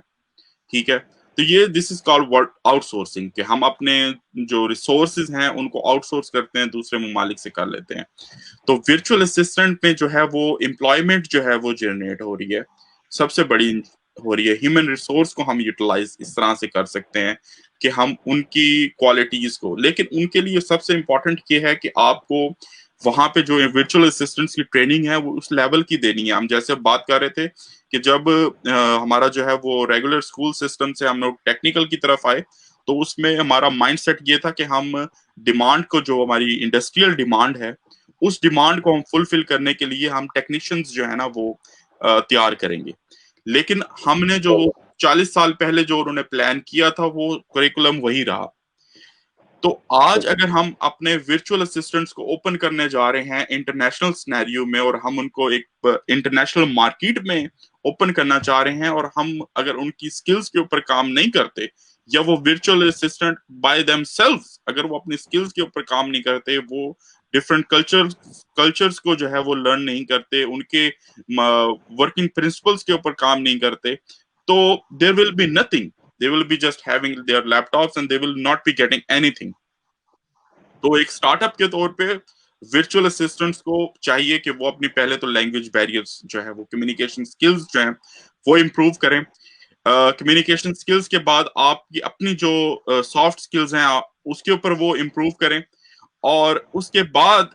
ठीक है, तो ये this is called work outsourcing, कि हम अपने जो रिसोर्सेज हैं उनको आउटसोर्स करते हैं, दूसरे ममालिक से कर लेते हैं। तो वर्चुअल असिस्टेंट में जो है वो एम्प्लॉयमेंट जो है वो जनरेट हो रही है, सबसे बड़ी हो रही है। ह्यूमन रिसोर्स को हम यूटिलाइज इस तरह से कर सकते हैं कि हम उनकी क्वालिटीज को, लेकिन उनके लिए सबसे इंपॉर्टेंट ये है कि आपको वहां पे जो वर्चुअल असिस्टेंट्स की ट्रेनिंग है वो उस लेवल की देनी है। हम जैसे बात कर रहे थे कि जब हमारा जो है वो रेगुलर स्कूल सिस्टम से हम लोग टेक्निकल की तरफ आए, तो उसमें हमारा माइंडसेट ये था कि हम डिमांड को, जो हमारी इंडस्ट्रियल डिमांड है, उस डिमांड को हम फुलफिल करने के लिए हम टेक्नीशियंस जो है ना वो तैयार करेंगे। लेकिन हमने जो 40 साल पहले जो उन्होंने प्लान किया था वो करिकुलम वही रहा। तो आज अगर हम अपने वर्चुअल असिस्टेंट्स को ओपन करने जा रहे हैं इंटरनेशनल सिनेरियो में, और हम उनको एक इंटरनेशनल मार्केट में ओपन करना चाह रहे हैं, और हम अगर उनकी स्किल्स के ऊपर काम नहीं करते, या वो वर्चुअल असिस्टेंट बाय देमसेल्व्स अगर वो अपनी स्किल्स के ऊपर काम नहीं करते, वो डिफरेंट कल्चर्स को जो है वो लर्न नहीं करते, उनके वर्किंग प्रिंसिपल्स के ऊपर काम नहीं करते, तो there will be nothing. They will be just having their laptops and they will not be getting anything. तो एक स्टार्टअप के तौर पे वर्चुअल असिस्टेंट्स को चाहिए कि वो अपनी पहले तो लैंग्वेज बैरियर्स जो है वो कम्युनिकेशन स्किल्स जो है वो इम्प्रूव करें। कम्युनिकेशन स्किल्स के बाद आपकी अपनी जो सॉफ्ट स्किल्स हैं उसके ऊपर वो इम्प्रूव करें, और उसके बाद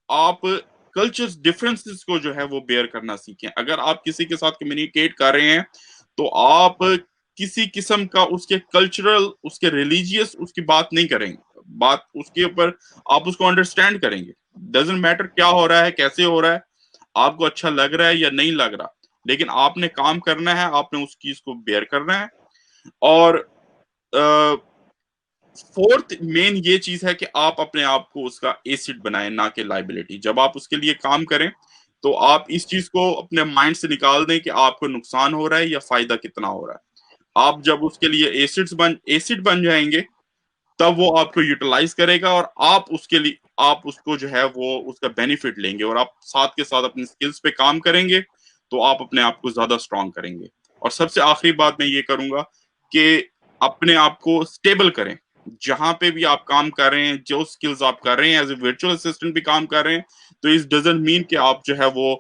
आप कल्चर डिफरेंसेस को जो है वो बेयर करना सीखें। अगर आप किसी के साथ कम्युनिकेट कर रहे हैं तो आप किसी किस्म का उसके कल्चरल, उसके रिलीजियस उसकी बात नहीं करेंगे, बात उसके ऊपर आप उसको अंडरस्टैंड करेंगे। डजेंट मैटर क्या हो रहा है, कैसे हो रहा है, आपको अच्छा लग रहा है या नहीं लग रहा, लेकिन आपने काम करना है, आपने उस चीज को बेयर करना है। और फोर्थ मेन ये चीज है कि आप अपने आप को उसका एसिड बनाएं, ना कि लाइबिलिटी। जब आप उसके लिए काम करें तो आप इस चीज को अपने माइंड से निकाल दें कि आपको नुकसान हो रहा है या फायदा कितना हो रहा है। आप जब उसके लिए एसिड बन जाएंगे, तब वो आपको यूटिलाइज करेगा, और आप उसके लिए आप उसको जो है वो उसका बेनिफिट लेंगे, और आप साथ के साथ अपनी स्किल्स पे काम करेंगे, तो आप अपने आप को ज्यादा स्ट्रांग करेंगे। और सबसे आखिरी बात मैं ये करूंगा कि अपने आप को स्टेबल करें। जहां पे भी आप काम कर रहे हैं, जो स्किल्स आप कर रहे हैं, एज ए वर्चुअल असिस्टेंट भी काम कर रहे हैं, तो इस डजंट मीन कि आप जो है वो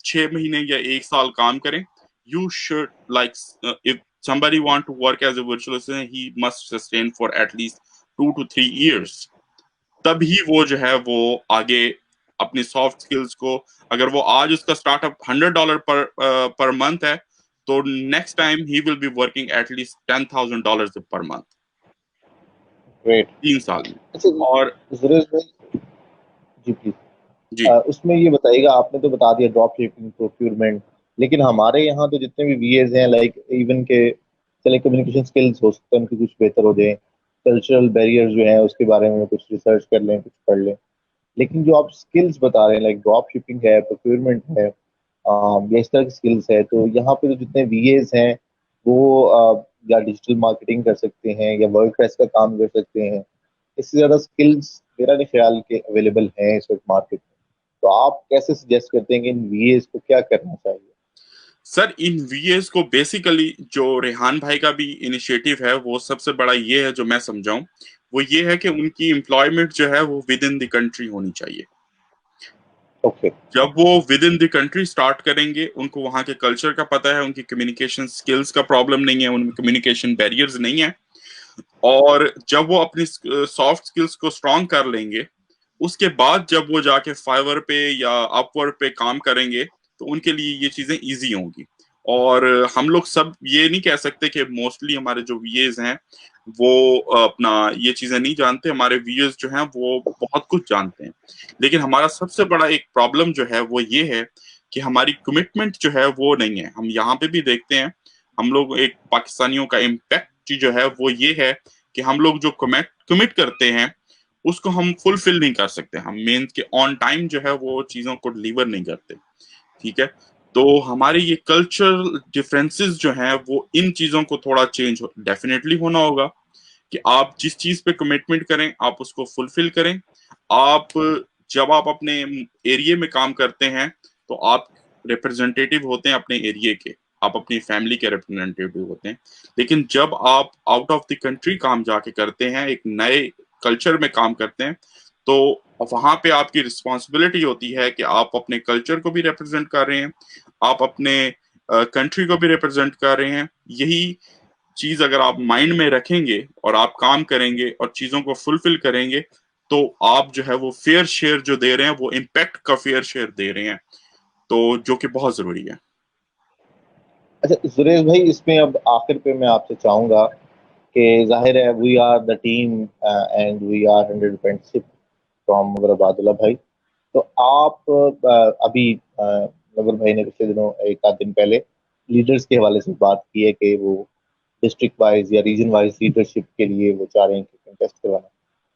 6 महीने या 1 साल काम करें। You should like if somebody want to work as a virtual assistant, he must sustain for at least 2 to 3 years। तब ही वो जो है वो आगे अपनी सॉफ्ट स्किल्स को, अगर वो आज उसका स्टार्टअप $100 पर मंथ है, तो next time he will be working at least $10,000 per month great. 3 साल में। अच्छा और सुरेश भाई, जी प्लीज। जी उसमें ये बताइएगा, आपने तो बता दिया ड्रॉप शिपिंग, प्रोक्यूरमेंट, लेकिन हमारे यहाँ तो जितने भी वीएज हैं, लाइक इवन के चले कम्युनिकेशन स्किल्स हो सकते हैं उनकी कुछ बेहतर हो जाए, कल्चरल बैरियर जो है उसके बारे में कुछ रिसर्च कर लें, कुछ पढ़ लें, लेकिन जो आप स्किल्स बता रहे हैं लाइक ड्रॉप शिपिंग है, प्रोक्यूरमेंट है, या इस तरह की स्किल्स है, तो यहाँ पे जो जितने वीएज हैं वो या डिजिटल मार्केटिंग कर सकते हैं या वर्डप्रेस का काम कर सकते हैं। इससे ज्यादा स्किल्स मेरा नहीं ख्याल के अवेलेबल हैं इस वक्त मार्केट में। तो आप कैसे सजेस्ट करते हैं कि इन वीएस को क्या करना चाहिए? सर, इन वीएस को बेसिकली जो रेहान भाई का भी इनिशिएटिव है, वो सबसे बड़ा ये है जो मैं समझाऊं, वो ये है कि उनकी एम्प्लॉयमेंट जो है वो विद इन द कंट्री होनी चाहिए। ओके। जब वो with in the country start करेंगे, उनको वहां के कल्चर का पता है, उनकी कम्युनिकेशन स्किल्स का प्रॉब्लम नहीं है, उनमें कम्युनिकेशन बैरियर्स नहीं है, और जब वो अपनी सॉफ्ट स्किल्स को स्ट्रांग कर लेंगे, उसके बाद जब वो जाके फाइवर पे या अपवर्ड पे काम करेंगे, तो उनके लिए ये चीजें इजी होंगी। और हम लोग सब ये नहीं कह सकते कि मोस्टली हमारे जो वीएज हैं वो अपना ये चीजें नहीं जानते। हमारे वीएज जो हैं वो बहुत कुछ जानते हैं, लेकिन हमारा सबसे बड़ा एक प्रॉब्लम जो है वो ये है कि हमारी कमिटमेंट जो है वो नहीं है। हम यहाँ पे भी देखते हैं, हम लोग एक पाकिस्तानियों का इम्पैक्ट जो है वो ये है कि हम लोग जो कमिट करते हैं उसको हम फुलफिल नहीं कर सकते। हम मेन के ऑन टाइम जो है वो चीजों को डिलीवर नहीं करते। ठीक है, तो हमारे ये कल्चरल डिफरेंसेस जो हैं वो इन चीजों को थोड़ा चेंज डेफिनेटली होना होगा, कि आप जिस चीज पे कमिटमेंट करें आप उसको फुलफिल करें। आप जब आप अपने एरिया में काम करते हैं तो आप रिप्रेजेंटेटिव होते हैं अपने एरिया के, आप अपनी फैमिली के रिप्रेजेंटेटिव होते हैं। लेकिन जब आप आउट ऑफ द कंट्री काम जाके करते हैं, एक नए कल्चर में काम करते हैं, तो वहां पे आपकी रिस्पॉन्सिबिलिटी होती है कि आप अपने कल्चर को भी रिप्रेजेंट कर रहे हैं, आप अपने कंट्री को भी रिप्रेजेंट कर रहे हैं। यही चीज अगर आप माइंड में रखेंगे और आप काम करेंगे और चीजों को फुलफिल करेंगे, तो आप जो है वो फेयर शेयर जो दे रहे हैं वो इम्पैक्ट का फेयर शेयर दे रहे हैं, तो जो कि बहुत जरूरी है। अच्छा सुरेश भाई, इसमें अब आखिर पे मैं आपसे चाहूंगा कि जाहिर है we are the team and we are 100% from मुबारकबादुल्ला भाई। तो आप अभी नगर भाई ने पिछले दिनों एक आध दिन पहले लीडर्स के हवाले से बात की है कि वो डिस्ट्रिक्ट वाइज या रीजन वाइज लीडरशिप के लिए वो चाह रहे हैं कि कंटेस्ट करवाना।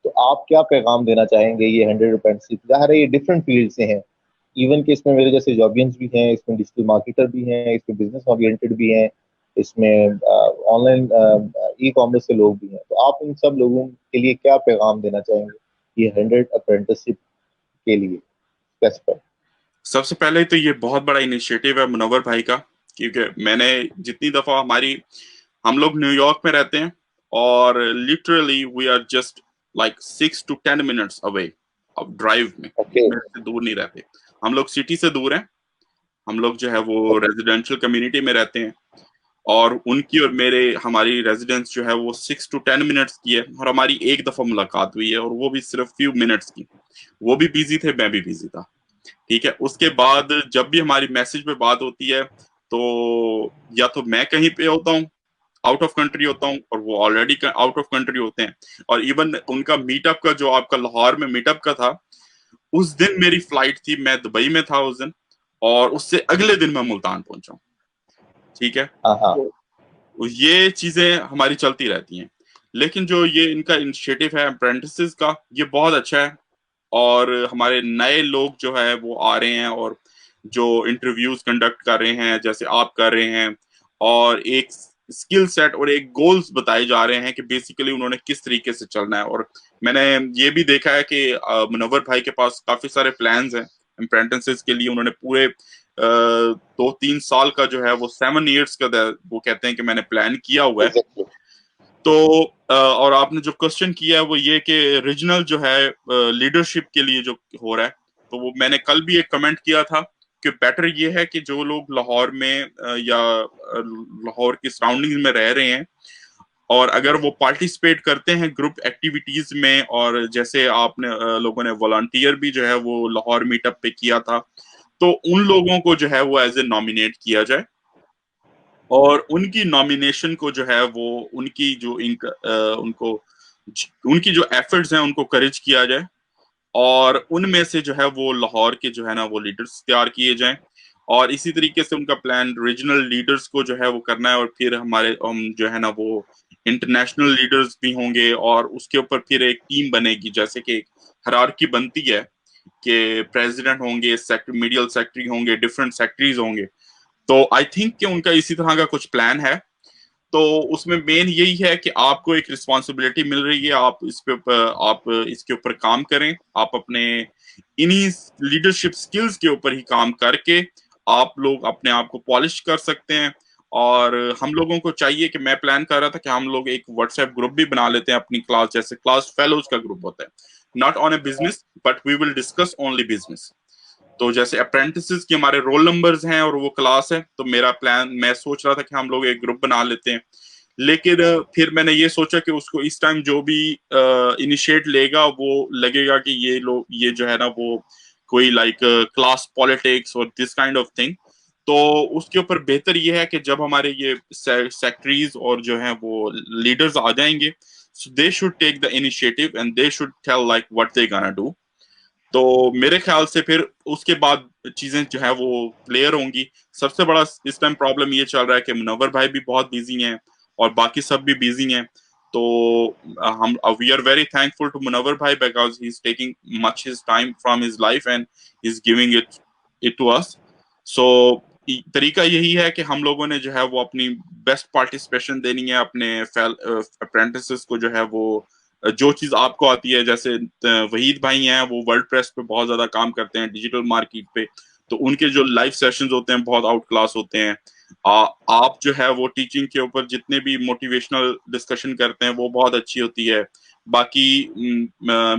तो आप क्या पैगाम देना चाहेंगे? ये 100% जाहिर है ये डिफरेंट फील्ड से हैं, इवन कि इसमें मेरे जैसे जॉबियंस भी हैं, इसमें डिजिटल मार्केटर भी हैं, इसमें बिजनेस ओरिएंटेड भी हैं, इसमें ऑनलाइन ई कॉमर्स के लोग भी हैं। तो आप इन सब लोगों के लिए क्या पैगाम देना चाहेंगे ये 100 अप्रेंटिसशिप के लिए कैसे पर? सबसे पहले तो ये बहुत बड़ा इनिशिएटिव है मुनव्वर भाई का, क्योंकि मैंने जितनी दफा हम लोग न्यूयॉर्क में रहते हैं और literally we are just like 6 to 10 minutes away, अब ड्राइव में ओके। मेरे से दूर नहीं रहते। हम लोग सिटी से दूर हैं, हम लोग जो है वो रेजिडेंशियल कम्युनिटी में रहते हैं, और उनकी और हमारी रेजिडेंस जो है वो 6 to 10 minutes की है, और हमारी एक दफा मुलाकात हुई है, और वो भी सिर्फ फ्यू मिनट्स की। वो भी बिजी थे, मैं भी बिजी था। ठीक है, उसके बाद जब भी हमारी मैसेज पे बात होती है, तो या तो मैं कहीं पे होता हूँ, आउट ऑफ कंट्री होता हूँ, और वो ऑलरेडी आउट ऑफ कंट्री होते हैं। और इवन उनका मीटअप का जो आपका लाहौर में मीटअप का था, उस दिन मेरी फ्लाइट थी, मैं दुबई में था उस दिन, और उससे अगले दिन मैं मुल्तान पहुंचा। ठीक है, हाँ हाँ। तो ये चीजें हमारी चलती रहती हैं। लेकिन जो ये इनका इनिशिएटिव है अप्रेंटिसेस का, ये बहुत अच्छा है। और हमारे नए लोग जो है वो आ रहे हैं, और जो इंटरव्यूज कंडक्ट कर रहे हैं जैसे आप कर रहे हैं, और एक स्किल सेट और एक गोल्स बताए जा रहे हैं कि बेसिकली उन्होंने किस तरीके से चलना है। और मैंने ये भी देखा है कि मुनव्वर भाई के पास काफी सारे प्लान्स हैं अप्रेंटिसेस के लिए। उन्होंने पूरे 2-3 साल का जो है वो 7 years का वो कहते हैं कि मैंने प्लान किया हुआ है। एग्जैक्टली। तो और आपने जो क्वेश्चन किया है वो ये कि रीजनल जो है लीडरशिप के लिए जो हो रहा है, तो वो मैंने कल भी एक कमेंट किया था कि बेटर ये है कि जो लोग लाहौर में या लाहौर की सराउंडिंग्स में रह रहे हैं, और अगर वो पार्टिसिपेट करते हैं ग्रुप एक्टिविटीज में, और जैसे आपने लोगों ने वॉलंटियर भी जो है वो लाहौर मीटअप पे किया था, तो उन लोगों को जो है वो एज ए नॉमिनेट किया जाए, और उनकी नॉमिनेशन को जो है वो उनकी जो उनको उनकी जो एफर्ट्स हैं उनको करेज किया जाए, और उनमें से जो है वो लाहौर के जो है ना वो लीडर्स तैयार किए जाएं। और इसी तरीके से उनका प्लान रीजनल लीडर्स को जो है वो करना है, और फिर हमारे हम जो है ना वो इंटरनेशनल लीडर्स भी होंगे, और उसके ऊपर फिर एक टीम बनेगी, जैसे कि एक हायरार्की बनती है कि प्रेसिडेंट होंगे, मीडियल सेक्रेटरी होंगे, डिफरेंट सेक्रेटरीज होंगे। तो आई थिंक कि उनका इसी तरह का कुछ प्लान है। तो उसमें मेन यही है कि आपको एक रिस्पॉन्सिबिलिटी मिल रही है, आप इसके ऊपर काम करें, आप अपने इन्हीं लीडरशिप स्किल्स के ऊपर ही काम करके आप लोग अपने आप को पॉलिश कर सकते हैं। और हम लोगों को चाहिए कि मैं प्लान कर रहा था कि हम लोग एक व्हाट्सएप ग्रुप भी बना लेते हैं अपनी क्लास, जैसे क्लास फेलोज का ग्रुप होता है, not on a business but we will discuss only business. तो जैसे अप्रेंटिसेस के हमारे रोल नंबर्स हैं और वो क्लास है, तो मेरा प्लान, मैं सोच रहा था कि हम लोग एक ग्रुप बना लेते हैं। लेकिन फिर मैंने ये सोचा कि उसको इस टाइम जो भी इनिशिएट लेगा वो लगेगा कि ये लोग ये जो है ना वो कोई लाइक क्लास पॉलिटिक्स और दिस काइंड ऑफ थिंग। तो उसके ऊपर बेहतर ये है कि जब हमारे ये सेक्रेटरीज और जो है वो लीडर्स आ जाएंगे, so they should take the initiative and they should tell like what they gonna do। तो मेरे ख्याल से फिर उसके बाद चीजें जो है वो क्लियर होंगी। सबसे बड़ा इस टाइम प्रॉब्लम ये चल रहा है कि मुनव्वर भाई भी बहुत बिजी हैं, और बाकी सब भी बिजी हैं। तो हम we are very thankful to Munawwar भाई because he is taking much his time from his life and he is giving it to us. So तरीका यही है कि हम लोगों ने जो है वो अपनी बेस्ट पार्टिसिपेशन देनी है अपने अप्रेंटिसेस को, जो है वो जो चीज आपको आती है, जैसे वहीद भाई हैं वो वर्ल्ड प्रेस पे बहुत ज्यादा काम करते हैं, डिजिटल मार्केट पे, तो उनके जो लाइव सेशंस होते हैं बहुत आउट क्लास होते हैं। आप जो है वो टीचिंग के ऊपर जितने भी मोटिवेशनल डिस्कशन करते हैं वो बहुत अच्छी होती है। बाकी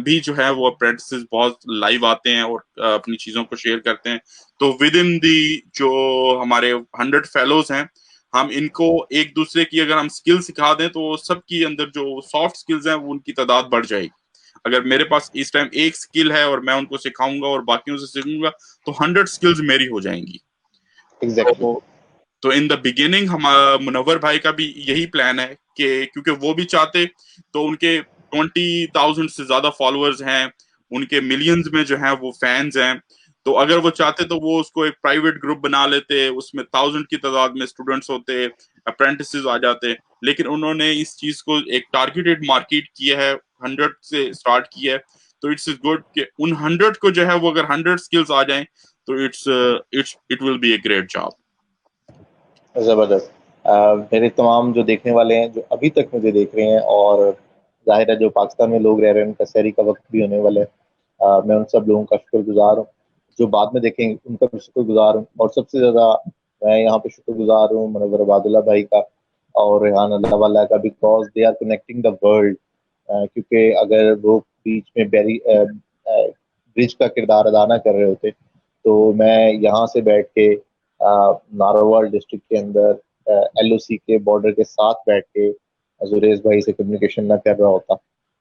भी जो है वो अप्रेंटिसेस बहुत लाइव आते हैं और अपनी चीजों को शेयर करते हैं। तो विद इन दी जो हमारे 100 फेलोज हैं, हम इनको एक दूसरे की अगर हम स्किल सिखा दें तो सबकी अंदर जो सॉफ्ट स्किल्स हैं वो उनकी तादाद बढ़ जाएगी। अगर मेरे पास इस टाइम एक स्किल है और मैं उनको सिखाऊंगा और बाकियों से सीखूंगा तो 100 स्किल्स मेरी हो जाएंगी। एग्जैक्टली। तो इन द बिगिनिंग हम मुनव्वर भाई का भी यही प्लान है कि क्योंकि वो भी चाहते, तो उनके 20,000 से ज्यादा फॉलोअर्स हैं, उनके मिलियंस में जो हैं वो फैंस हैं, तो अगर वो चाहते तो वो उसको एक प्राइवेट ग्रुप बना लेते, उसमें 1000 की तादाद में स्टूडेंट्स होते, अप्रेंटिसेस आ जाते, लेकिन उन्होंने इस चीज को एक टारगेटेड मार्केट किया है, 100 से स्टार्ट किया है। तो इट्स गुड कि उन 100 को जो है वो अगर 100 स्किल्स आ जाएं तो it will be a great job. जबरदस्त। मेरे तमाम जो देखने वाले हैं जो अभी तक मुझे देख रहे हैं, और जाहिर है जो पाकिस्तान में लोग रह रहे हैं उनका सहरी का वक्त भी होने वाला है, मैं उन सब लोगों का शुक्रगुजार हूँ। जो बाद में देखेंगे उनका भी शुक्रगुजार हूँ, और सबसे ज़्यादा मैं यहाँ पे शुक्रगुजार हूँ मुनव्वर अबादुल्ला भाई का और रेहान अल्लाह वाला का, because they are connecting the world. क्योंकि अगर वो बीच में ब्रिज का किरदार अदा ना कर रहे होते तो मैं यहाँ से बैठ के नारोवाल डिस्ट्रिक्ट के अंदर एलओसी के बॉर्डर के साथ बैठ के जुरेज भाई से कम्युनिकेशन ना कर रहा होता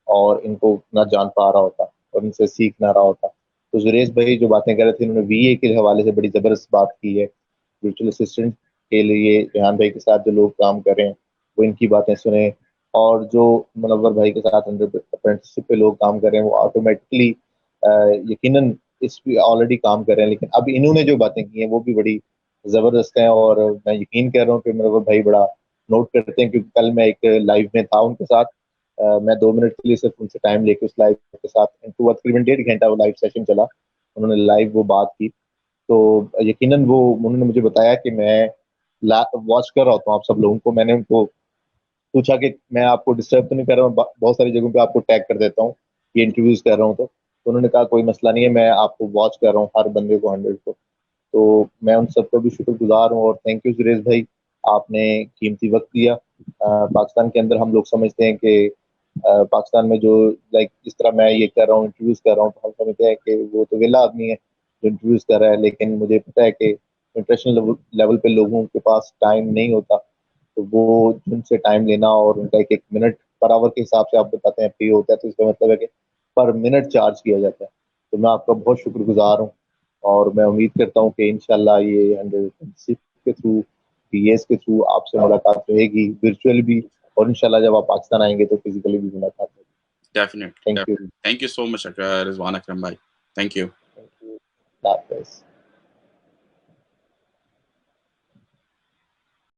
और इनको ना जान पा रहा होता और इनसे सीख ना रहा होता। तो जुरेज भाई जो बातें कर रहे थे उन्होंने वीए के हवाले से बड़ी ज़बरदस्त बात की है। वर्चुअल असिस्टेंट के लिए रेहान भाई के साथ जो लोग काम कर रहे हैं वो इनकी बातें सुने, और जो मुनव्वर भाई के साथ अंडर अप्रेंटिसशिप पे लोग काम कर रहे हैं वो ऑटोमेटिकली यकीनन इस पे ऑलरेडी काम कर रहे हैं, लेकिन अब इन्होंने जो बातें की हैं वो भी बड़ी ज़बरदस्त हैं। और मैं यकीन कर रहा हूँ कि मुनव्वर भाई बड़ा नोट करते हैं, क्योंकि कल मैं एक लाइव में था उनके साथ। मैं 2 मिनट के लिए सिर्फ उनसे टाइम लेके उस लाइव के साथ, इनको तकरीबन 1.5 घंटा वो लाइव सेशन चला, उन्होंने लाइव वो बात की। तो यकीनन वो उन्होंने मुझे बताया कि मैं वॉच कर रहा होता हूँ आप सब लोगों को। मैंने उनको पूछा कि मैं आपको डिस्टर्ब तो नहीं कर रहा हूँ, बहुत सारी जगहों पे आपको टैग कर देता हूँ ये इंटरव्यूज कर रहा हूँ, तो उन्होंने कहा कोई मसला नहीं है, मैं आपको वॉच कर रहा हूँ हर बंदे को 100 को। तो मैं उन सबको भी शुक्रगुजार हूँ, और थैंक यू सुरेश भाई, आपने कीमती वक्त दिया। पाकिस्तान के अंदर हम लोग समझते हैं कि पाकिस्तान में जो लाइक जिस तरह मैं ये कर रहा हूँ इंटरव्यूज कर रहा हूँ, तो हम समझते हैं कि वो तो वेला आदमी है जो इंटरव्यूज कर रहा है, लेकिन मुझे पता है कि इंटरनेशनल लेवल पे लोगों के पास टाइम नहीं होता, तो वो उनसे टाइम लेना और उनका एक एक मिनट पर आवर के हिसाब से आप बताते हैं पे होता है, तो इसका मतलब है कि पर मिनट चार्ज किया जाता है। तो मैं आपका बहुत शुक्रगुजार हूँ, और मैं उम्मीद करता हूँ कि इंशाल्लाह ये 100 के थ्रू, पीएस के थ्रू आपसे मुलाकात रहेगी, वर्चुअल भी, और इंशाल्लाह जब आप पाकिस्तान आएंगे तो फिजिकली भी मुलाकात होगी। Definitely, thank you. Thank you so much Rizwan Akram भाई, थैंक यू। Thank you.